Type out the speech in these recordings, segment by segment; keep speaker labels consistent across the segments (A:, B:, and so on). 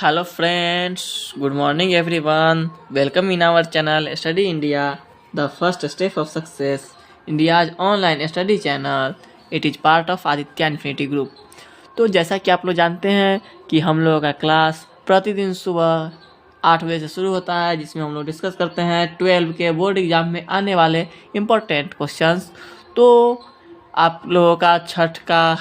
A: Hello friends, good morning everyone. Welcome in our channel Study India, the first step of success. India's online study channel. It is part of Aditya infinity group. तो जैसा कि आप लोग जानते हैं कि हम लोगों का क्लास प्रतिदिन सुबह 8 बजे से शुरू होता है, जिसमें हम लोग डिस्कस करते हैं 12 के बोर्ड एग्जाम में आने वाले इम्पोर्टेंट क्वेश्चंस। तो आप लोगों का छठ का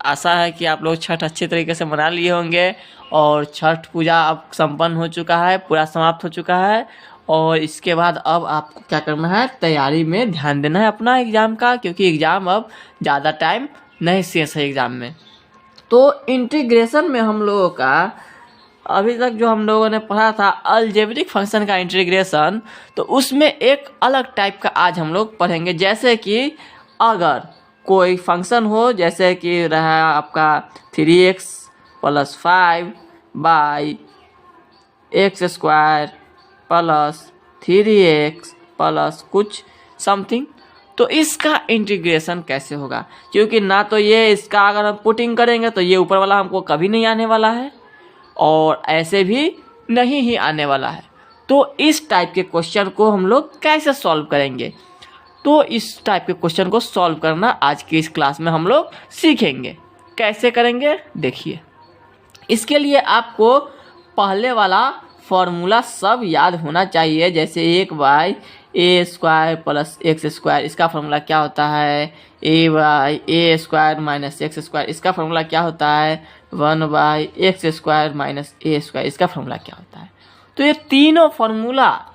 A: आशा है कि आप लोग छठ अच्छे तरीके से मना लिए होंगे और छठ पूजा अब संपन्न हो चुका है, पूरा समाप्त हो चुका है। और इसके बाद अब आपको क्या करना है, तैयारी में ध्यान देना है अपना एग्ज़ाम का, क्योंकि एग्ज़ाम अब ज़्यादा टाइम नहीं शेष है एग्ज़ाम में। तो इंटीग्रेशन में हम लोगों का अभी तक जो हम लोगों ने पढ़ा था अलजेब्रिक फंक्शन का इंटीग्रेशन, तो उसमें एक अलग टाइप का आज हम लोग पढ़ेंगे। जैसे कि अगर कोई फंक्शन हो, जैसे कि रहा आपका 3x + 5 / x² + 3x + कुछ समथिंग, तो इसका इंटीग्रेशन कैसे होगा। क्योंकि ना तो ये इसका अगर हम पुटिंग करेंगे तो ये ऊपर वाला हमको कभी नहीं आने वाला है और ऐसे भी नहीं ही आने वाला है। तो इस टाइप के क्वेश्चन को हम लोग कैसे सॉल्व करेंगे, तो इस टाइप के क्वेश्चन को सॉल्व करना आज की इस क्लास में हम लोग सीखेंगे। कैसे करेंगे देखिए। इसके लिए आपको पहले वाला फॉर्मूला सब याद होना चाहिए। जैसे 1/a² + x², इसका फॉर्मूला क्या होता है, a/a² - x², इसका फॉर्मूला क्या होता है, 1/x² - a², इसका फॉर्मूला क्या होता है। तो ये तीनों फॉर्मूला,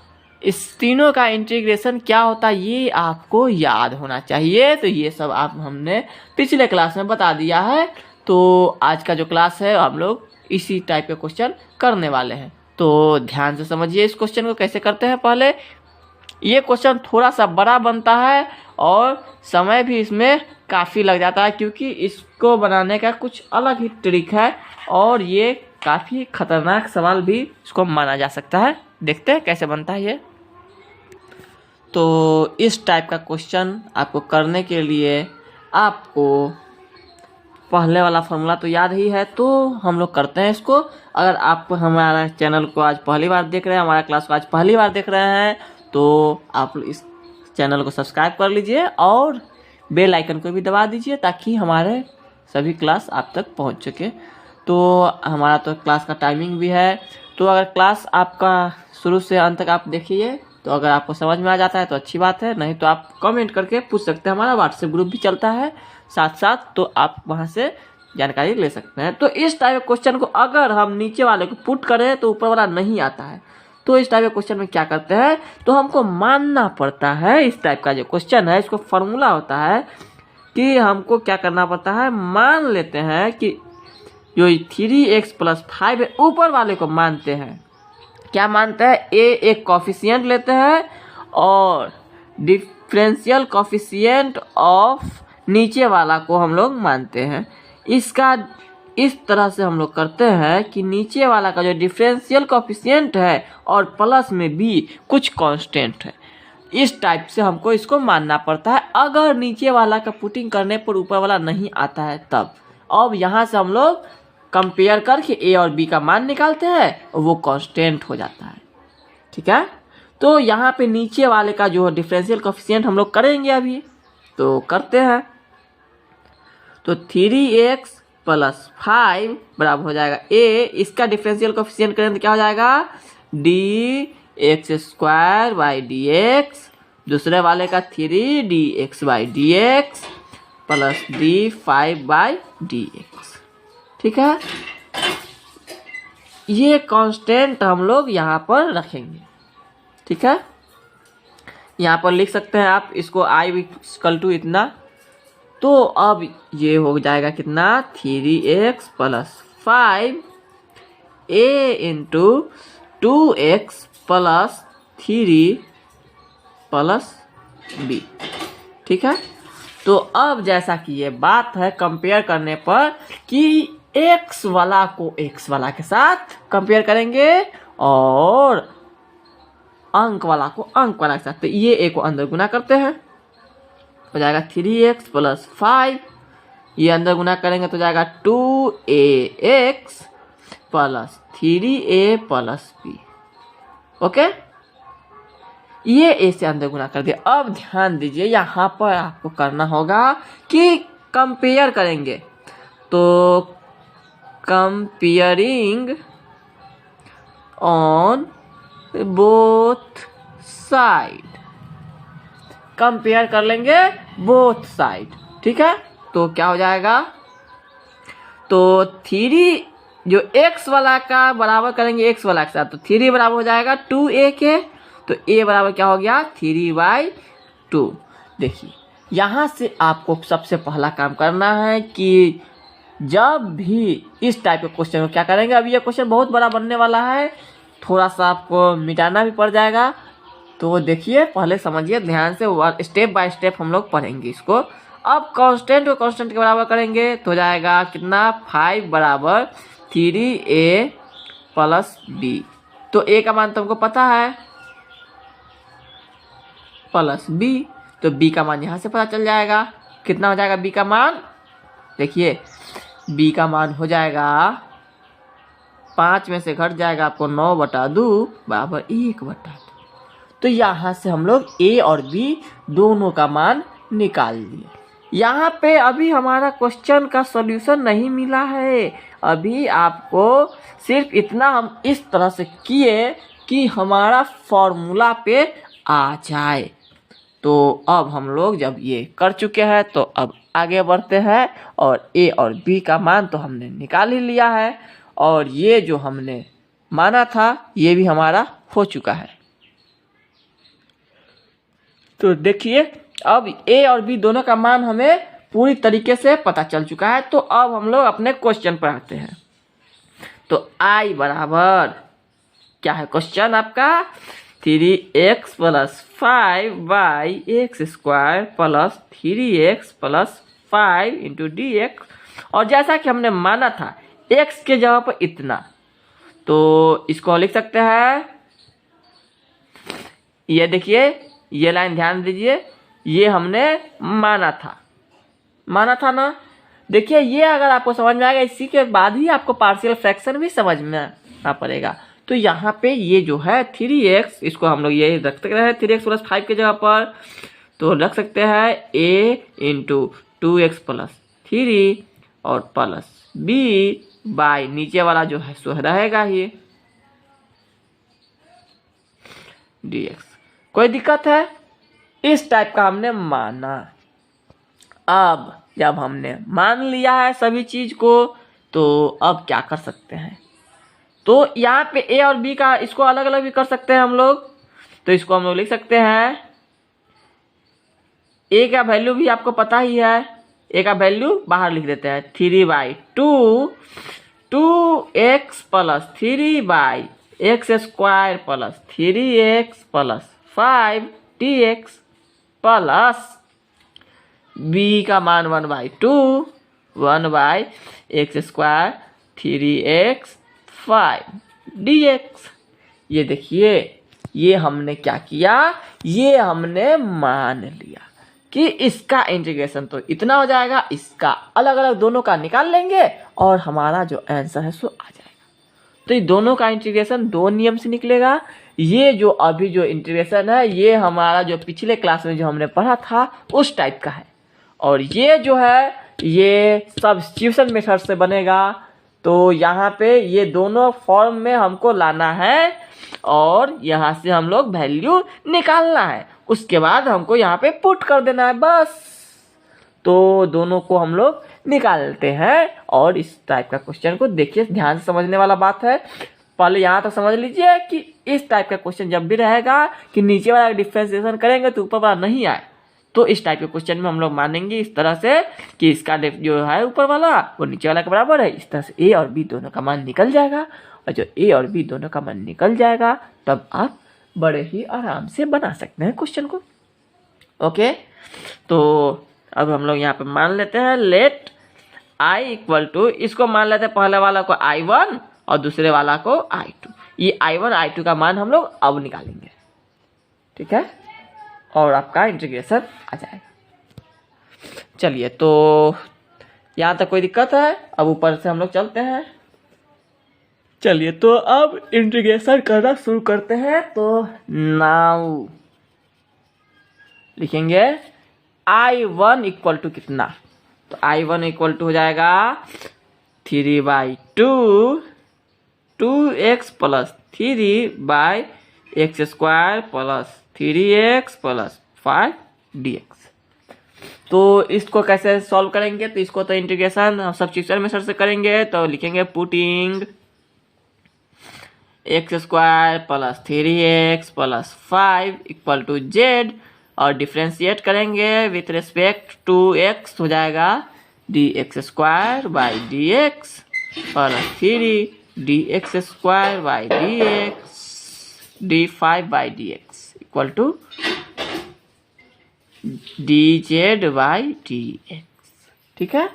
A: इस तीनों का इंटीग्रेशन क्या होता है, ये आपको याद होना चाहिए। तो ये सब हमने पिछले क्लास में बता दिया है। तो आज का जो क्लास है हम लोग इसी टाइप के क्वेश्चन करने वाले हैं। तो ध्यान से समझिए इस क्वेश्चन को कैसे करते हैं। पहले ये क्वेश्चन थोड़ा सा बड़ा बनता है और समय भी इसमें काफ़ी लग जाता है, क्योंकि इसको बनाने का कुछ अलग ही ट्रिक है और ये काफ़ी खतरनाक सवाल भी इसको माना जा सकता है। देखते हैं कैसे बनता है ये। तो इस टाइप का क्वेश्चन आपको करने के लिए आपको पहले वाला फॉर्मूला तो याद ही है, तो हम लोग करते हैं इसको। अगर आप हमारा चैनल को आज पहली बार देख रहे हैं, हमारा क्लास को आज पहली बार देख रहे हैं, तो आप इस चैनल को सब्सक्राइब कर लीजिए और बेल आइकन को भी दबा दीजिए, ताकि हमारे सभी क्लास आप तक पहुंच सके। तो हमारा तो क्लास का टाइमिंग भी है, तो अगर क्लास आपका शुरू से अंत तक आप देखिए, तो अगर आपको समझ में आ जाता है तो अच्छी बात है, नहीं तो आप कमेंट करके पूछ सकते हैं। हमारा व्हाट्सएप ग्रुप भी चलता है साथ साथ, तो आप वहां से जानकारी ले सकते हैं। तो इस टाइप के क्वेश्चन को अगर हम नीचे वाले को पुट करें तो ऊपर वाला नहीं आता है, तो इस टाइप के क्वेश्चन में क्या करते हैं, तो हमको मानना पड़ता है इस टाइप का जो क्वेश्चन है, इसको फॉर्मूला होता है कि हमको क्या करना पड़ता है, मान लेते हैं कि जो 3x + 5 है, ऊपर वाले को मानते हैं। क्या मानते हैं, एक कॉफिशिएंट लेते हैं और डिफरेंशियल कॉफिशिएंट ऑफ नीचे वाला को हम लोग मानते हैं। इसका इस तरह से हम लोग करते हैं कि नीचे वाला का जो डिफरेंशियल कॉफिशिएंट है और प्लस में b कुछ कांस्टेंट है, इस टाइप से हमको इसको मानना पड़ता है। अगर नीचे वाला का पुटिंग करने पर ऊपर वाला नहीं आता है तब अब यहाँ से हम लोग कंपेयर करके a और b का मान निकालते हैं और वो कांस्टेंट हो जाता है। ठीक है, तो यहाँ पे नीचे वाले का जो डिफरेंशियल कोएफिशिएंट हम लोग करेंगे अभी, तो करते हैं। तो 3x + 5 बराबर हो जाएगा a, इसका डिफरेंशियल कोएफिशिएंट करें तो क्या हो जाएगा, dx² / dx, दूसरे वाले का 3dx/dx + d5/dx। ठीक है, ये कांस्टेंट हम लोग यहाँ पर रखेंगे। ठीक है, यहाँ पर लिख सकते हैं आप इसको i = इतना। तो अब ये हो जाएगा कितना, 3x + 5 a × 2x + 3 + b। ठीक है, तो अब जैसा कि ये बात है कंपेयर करने पर कि x वाला को x वाला के साथ कंपेयर करेंगे और अंक वाला को अंक वाला के साथ, तो ये a को अंदर गुना करते हैं, हो जाएगा 3x + 5, ये अंदर गुना करेंगे तो जाएगा 2ax plus 3a plus b। Okay, ये a से अंदर गुना कर दिया। अब ध्यान दीजिए, यहाँ पर आपको करना होगा कि कंपेयर करेंगे, तो comparing on both side, compare कर लेंगे बोथ साइड। ठीक है, तो क्या हो जाएगा, तो 3 जो x वाला का बराबर करेंगे x वाला के साथ, तो 3 बराबर हो जाएगा 2a के, तो a बराबर क्या हो गया 3/2। देखिए, यहाँ से आपको सबसे पहला काम करना है कि जब भी इस टाइप के क्वेश्चन को क्या करेंगे, अभी ये क्वेश्चन बहुत बड़ा बनने वाला है, थोड़ा सा आपको मिटाना भी पड़ जाएगा। तो देखिए, पहले समझिए ध्यान से, स्टेप बाय स्टेप हम लोग पढ़ेंगे इसको। अब कांस्टेंट को कांस्टेंट के बराबर करेंगे तो हो जाएगा कितना, 5 बराबर 3a प्लस b। तो a का मान तुमको पता है प्लस b, तो b का मान यहाँ से पता चल जाएगा। कितना हो जाएगा b का मान, देखिए b का मान हो जाएगा 5 में से घट जाएगा आपको 9/2 बराबर 1/2। तो यहाँ से हम लोग a और b दोनों का मान निकाल लिए। यहाँ पे अभी हमारा क्वेश्चन का सॉल्यूशन नहीं मिला है, अभी आपको सिर्फ इतना हम इस तरह से किए कि हमारा फॉर्मूला पे आ जाए। तो अब हम लोग जब ये कर चुके हैं तो अब आगे बढ़ते हैं, और a और b का मान तो हमने निकाल ही लिया है, और ये जो हमने माना था ये भी हमारा हो चुका है। तो देखिए, अब a और b दोनों का मान हमें पूरी तरीके से पता चल चुका है। तो अब हम लोग अपने क्वेश्चन पर आते हैं। तो i बराबर क्या है क्वेश्चन आपका, 3x plus 5/x² plus 3x plus 5 into dx। और जैसा कि हमने माना था x के जगह पर इतना, तो इसको लिख सकते हैं, ये देखिए ये लाइन ध्यान दीजिए, ये हमने माना था ना। देखिए, ये अगर आपको समझ में आएगा, इसी के बाद ही आपको पार्शियल फ्रैक्शन भी समझ में आना पड़ेगा। तो यहाँ पे ये जो है 3x, इसको हम लोग ये रख सकते हैं 3x प्लस 5 के जगह पर, तो रख सकते हैं a इंटू 2x प्लस 3 और प्लस b बाई नीचे वाला जो है सो रहेगा ये dx। कोई दिक्कत है, इस टाइप का हमने माना। अब जब हमने मान लिया है सभी चीज को, तो अब क्या कर सकते हैं, तो यहाँ पे a और b का इसको अलग अलग भी कर सकते हैं हम लोग। तो इसको हम लोग लिख सकते हैं, a का वैल्यू भी आपको पता ही है, a का वैल्यू बाहर लिख देते हैं 3/2 2x plus 3/x² plus 3x plus 5 dx plus b का मान 1/2 1/x² 3x 5 dx। ये देखिए, ये हमने क्या किया, ये हमने मान लिया कि इसका इंटीग्रेशन तो इतना हो जाएगा, इसका अलग अलग दोनों का निकाल लेंगे और हमारा जो आंसर है सो आ जाएगा। तो ये दोनों का इंटीग्रेशन दो नियम से निकलेगा। ये जो अभी जो इंटीग्रेशन है ये हमारा जो पिछले क्लास में जो हमने पढ़ा था उस टाइप का है, और ये जो है ये सब्स्टिट्यूशन मेथड से बनेगा। तो यहाँ पे ये दोनों फॉर्म में हमको लाना है और यहाँ से हम लोग वैल्यू निकालना है, उसके बाद हमको यहाँ पे पुट कर देना है बस। तो दोनों को हम लोग निकालते हैं, और इस टाइप का क्वेश्चन को देखिए, ध्यान से समझने वाला बात है। पहले यहाँ तक समझ लीजिए कि इस टाइप का क्वेश्चन जब भी रहेगा कि नीचे वाला डिफरेंशिएशन करेंगे तो ऊपर वाला नहीं आए, तो इस टाइप के क्वेश्चन में हम लोग मानेंगे इस तरह से कि इसका जो है ऊपर वाला वो नीचे वाला के बराबर है। इस तरह से ए और बी दोनों का मान निकल जाएगा, और जो ए और बी दोनों का मान निकल जाएगा तब आप बड़े ही आराम से बना सकते हैं क्वेश्चन को। ओके, तो अब हम लोग यहाँ पे मान लेते हैं लेट i इक्वल टू, इसको मान लेते हैं पहले वाला को i1 और दूसरे वाला को i2। ये i1 i2 का मान हम लोग अब निकालेंगे, ठीक है, और आपका इंटीग्रेशन आ जाएगा। चलिए, तो यहाँ तक कोई दिक्कत है, अब ऊपर से हम लोग चलते हैं। चलिए तो अब इंटीग्रेशन करना शुरू करते हैं। तो नाउ लिखेंगे I1 इक्वल टू कितना, तो I1 इक्वल टू हो जाएगा 3/2 2x plus 3/x² plus 3x plus 5dx। तो इसको कैसे सॉल्व करेंगे, तो इसको तो इंटीग्रेशन सब्स्टिट्यूशन मेथड से करेंगे। तो लिखेंगे putting x² plus 3x plus 5 equal to z, और डिफ्रेंशिएट करेंगे विथ रिस्पेक्ट टू x, हो जाएगा dx² by dx plus 3dx² by dx d5 by dx equal to dz by dx। ठीक है,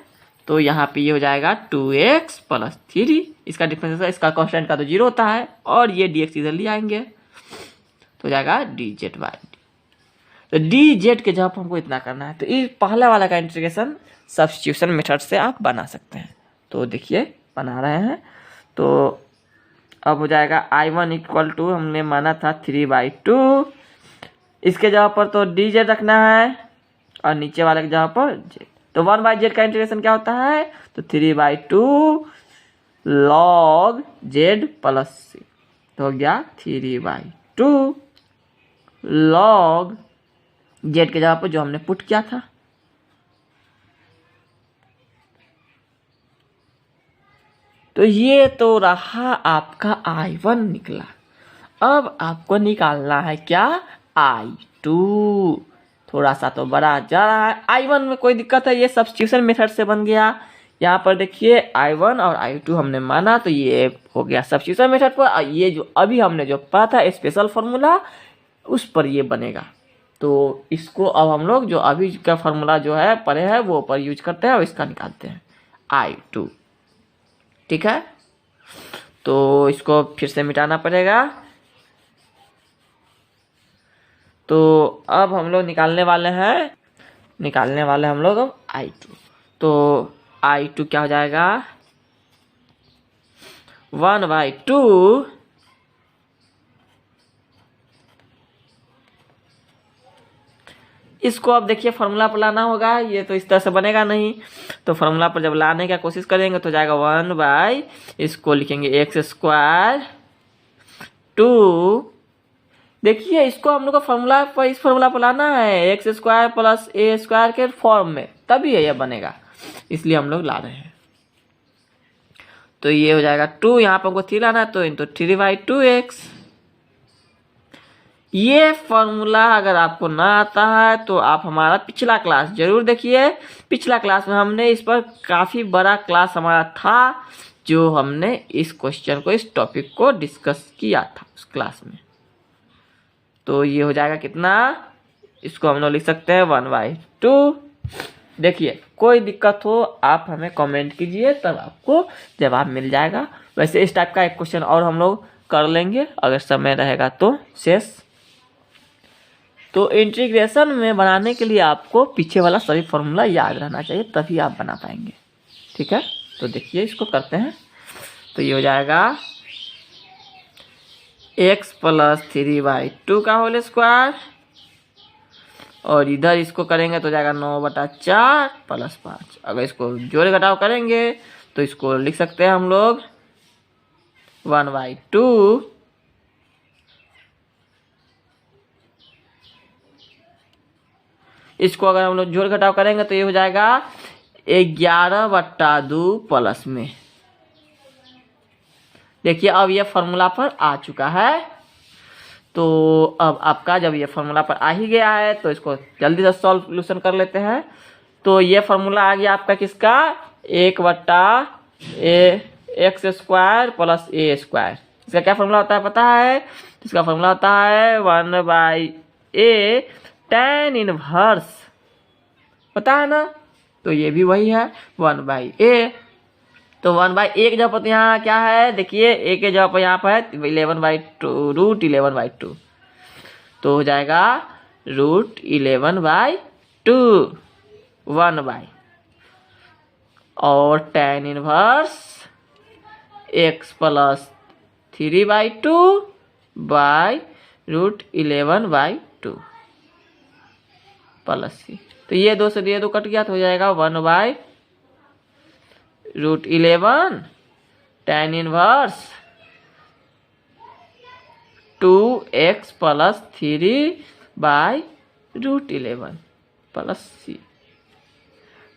A: तो यहाँ पे ये हो जाएगा 2x प्लस 3, इसका डिफरेंस, इसका कांस्टेंट का तो 0 होता है, और ये dx इधर ले आएंगे तो हो जाएगा dz बाई d। तो dz के जगह हमको इतना करना है, तो इस पहला वाला का इंटीग्रेशन सब्स्टिट्यूशन मेथड से आप बना सकते हैं। तो देखिए बना रहे हैं। तो अब हो जाएगा I1 इक्वल टू, हमने माना था 3/2, इसके जगह पर तो dz रखना है, और नीचे वाले के जगह पर z। तो 1/z का इंटीग्रेशन क्या होता है, तो 3/2 log z प्लस c, तो हो गया 3/2 log z के जगह पर जो हमने पुट किया था। तो ये तो रहा आपका I1 निकला। अब आपको निकालना है क्या, I2। थोड़ा सा तो बड़ा जा रहा है। I1 में कोई दिक्कत है, ये सब्स्टिट्यूशन मेथड से बन गया। यहाँ पर देखिए I1 और I2 हमने माना, तो ये हो गया सब्स्टिट्यूशन मेथड पर। ये जो अभी हमने जो पढ़ा था स्पेशल फार्मूला, उस पर ये बनेगा। तो इसको अब हम लोग जो अभी का फार्मूला जो है पढ़े हैं वो पर यूज करते हैं और इसका निकालते हैं I2। ठीक है, तो इसको फिर से मिटाना पड़ेगा। तो अब हम लोग निकालने वाले हैं हम लोग अब I2। तो I2 क्या हो जाएगा, 1/2 इसको अब देखिए फार्मूला पर लाना होगा, ये तो इस तरह से बनेगा नहीं। तो फार्मूला पर जब लाने का कोशिश करेंगे तो जाएगा 1/, इसको लिखेंगे x², 2, देखिए इसको हम लोग को फार्मूला पर, इस फार्मूला पर लाना है x² प्लस a² के फॉर्म में, तभी ये बनेगा, इसलिए हम लोग ला रहे हैं। तो ये हो जाएगा 2, यहाँ पर हमको 3 लाना है, तो इंटू 3/2x। ये फॉर्मूला अगर आपको ना आता है तो आप हमारा पिछला क्लास जरूर देखिए। पिछला क्लास में हमने इस पर काफ़ी बड़ा क्लास हमारा था, जो हमने इस क्वेश्चन को, इस टॉपिक को डिस्कस किया था उस क्लास में। तो ये हो जाएगा कितना, इसको हम लोग लिख सकते हैं 1/2। देखिए कोई दिक्कत हो आप हमें कमेंट कीजिए, तब आपको जवाब मिल जाएगा। वैसे इस टाइप का एक क्वेश्चन और हम लोग कर लेंगे अगर समय रहेगा तो शेष। तो इंटीग्रेशन में बनाने के लिए आपको पीछे वाला सभी फॉर्मूला याद रहना चाहिए, तभी आप बना पाएंगे। ठीक है, तो देखिए इसको करते हैं। तो ये हो जाएगा x प्लस 3/2 का होल स्क्वायर, और इधर इसको करेंगे तो जाएगा 9/4 प्लस 5। अगर इसको जोड़ घटाव करेंगे तो इसको लिख सकते हैं हम लोग 1/2 इसको अगर हम लोग जोड़ घटाव करेंगे तो ये हो जाएगा 11/2 प्लस में। देखिए अब ये फॉर्मूला पर आ चुका है। तो अब आपका जब ये फॉर्मूला पर आ ही गया है तो इसको जल्दी से सॉल्यूशन कर लेते हैं। तो ये फॉर्मूला आ गया आपका किसका, 1/x² प्लस a²। इसका क्या फॉर्मूला होता है पता है, इसका फॉर्मूला होता है 1/a tan इनवर्स, पता है ना। तो ये भी वही है 1/a। तो 1/a के जगह पर यहाँ क्या है, देखिए a के जगह पर यहाँ पर है 11/2 √11/2, तो हो जाएगा √11/2 1/, और tan inverse x plus 3/2 by √11/2 plus C. तो ये 2 से ये 2 कट गया तो हो जाएगा 1/√11 tan inverse 2x plus 3/√11 plus C.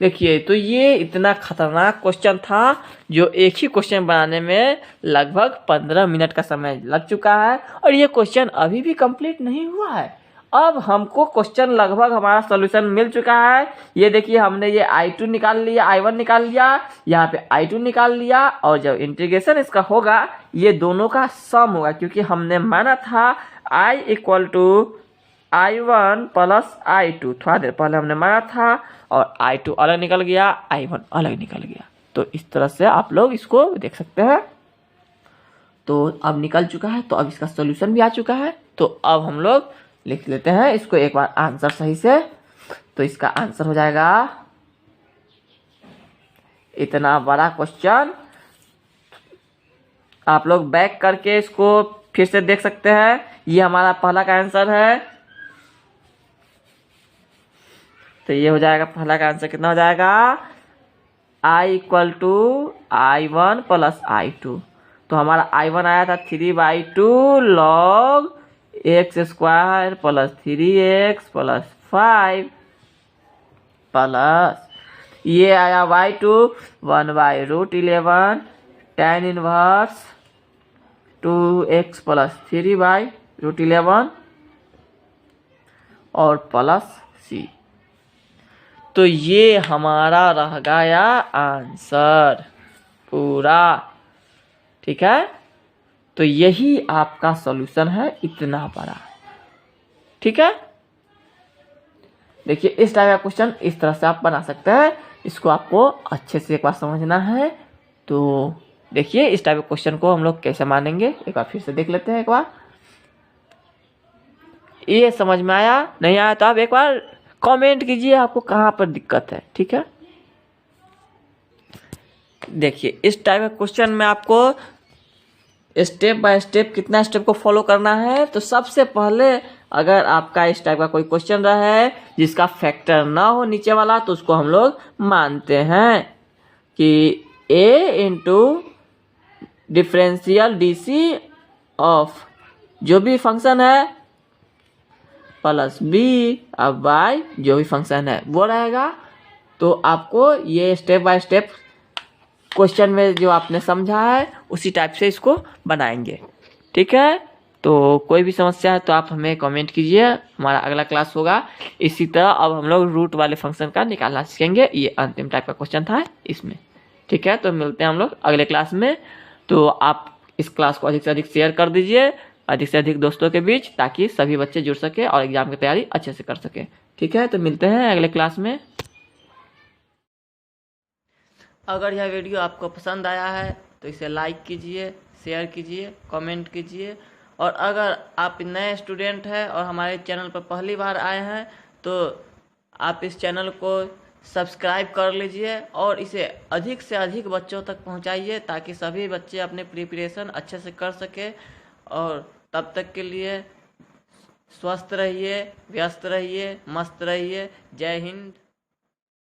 A: देखिए, तो ये इतना खतरनाक क्वेश्चन था जो एक ही क्वेश्चन बनाने में लगभग 15 मिनट का समय लग चुका है और ये क्वेश्चन अभी भी कंप्लीट नहीं हुआ है। अब हमको क्वेश्चन लगभग हमारा सॉल्यूशन मिल चुका है। ये देखिए, हमने ये I2 निकाल लिया, I1 निकाल लिया, यहाँ पे I2 निकाल लिया और जब इंटीग्रेशन इसका होगा ये दोनों का सम होगा, क्योंकि हमने माना था I = I1 प्लस I2। थोड़ा देर पहले हमने माना था और I2 अलग निकल गया, I1 अलग निकल गया। तो इस तरह से आप लोग इसको देख सकते हैं। तो अब निकल चुका है, तो अब इसका सॉल्यूशन भी आ चुका है। तो अब हम लोग लिख लेते हैं इसको एक बार आंसर सही से। तो इसका आंसर हो जाएगा, इतना बड़ा क्वेश्चन आप लोग बैक करके इसको फिर से देख सकते हैं। ये हमारा पहला का आंसर है। तो ये हो जाएगा, पहला का आंसर कितना हो जाएगा, I = I1 प्लस I2। तो हमारा I1 आया था 3/2 log x² plus 3x plus 5 plus ये आया y2 1/√11 tan inverse 2x plus 3/√11 और प्लस c। तो ये हमारा रह गया आंसर पूरा। ठीक है, तो यही आपका सॉल्यूशन है, इतना बड़ा। ठीक है, देखिए इस टाइप का क्वेश्चन इस तरह से आप बना सकते हैं। इसको आपको अच्छे से एक बार समझना है। तो देखिए इस टाइप के क्वेश्चन को हम लोग कैसे मानेंगे, एक बार फिर से देख लेते हैं। एक बार ये समझ में आया, नहीं आया तो आप एक बार कमेंट कीजिए आपको कहाँ पर दिक्कत है। ठीक है, देखिए इस टाइप का क्वेश्चन में आपको स्टेप बाय स्टेप कितना स्टेप को फॉलो करना है। तो सबसे पहले अगर आपका इस टाइप का कोई क्वेश्चन रहा है जिसका फैक्टर ना हो नीचे वाला, तो उसको हम लोग मानते हैं कि a × डिफरेंशियल DC ऑफ जो भी फंक्शन है प्लस b अब बाय जो भी फंक्शन है वो रहेगा। तो आपको ये स्टेप बाय स्टेप क्वेश्चन में जो आपने समझा है उसी टाइप से इसको बनाएंगे। ठीक है, तो कोई भी समस्या है तो आप हमें कमेंट कीजिए, हमारा अगला क्लास होगा। इसी तरह अब हम लोग रूट वाले फंक्शन का निकालना सीखेंगे। ये अंतिम टाइप का क्वेश्चन था इसमें। ठीक है, तो मिलते हैं हम लोग अगले क्लास में। तो आप इस क्लास को अधिक से अधिक शेयर कर दीजिए, अधिक से अधिक दोस्तों के बीच, ताकि सभी बच्चे जुड़ सके और एग्जाम की तैयारी अच्छे से कर सके। ठीक है, तो मिलते हैं अगले क्लास में। अगर यह वीडियो आपको पसंद आया है तो इसे लाइक कीजिए, शेयर कीजिए, कमेंट कीजिए। और अगर आप नए स्टूडेंट हैं और हमारे चैनल पर पहली बार आए हैं तो आप इस चैनल को सब्सक्राइब कर लीजिए और इसे अधिक से अधिक बच्चों तक पहुंचाइए, ताकि सभी बच्चे अपने प्रिपरेशन अच्छे से कर सके। और तब तक के लिए स्वस्थ रहिए, व्यस्त रहिए, मस्त रहिए। जय हिंद।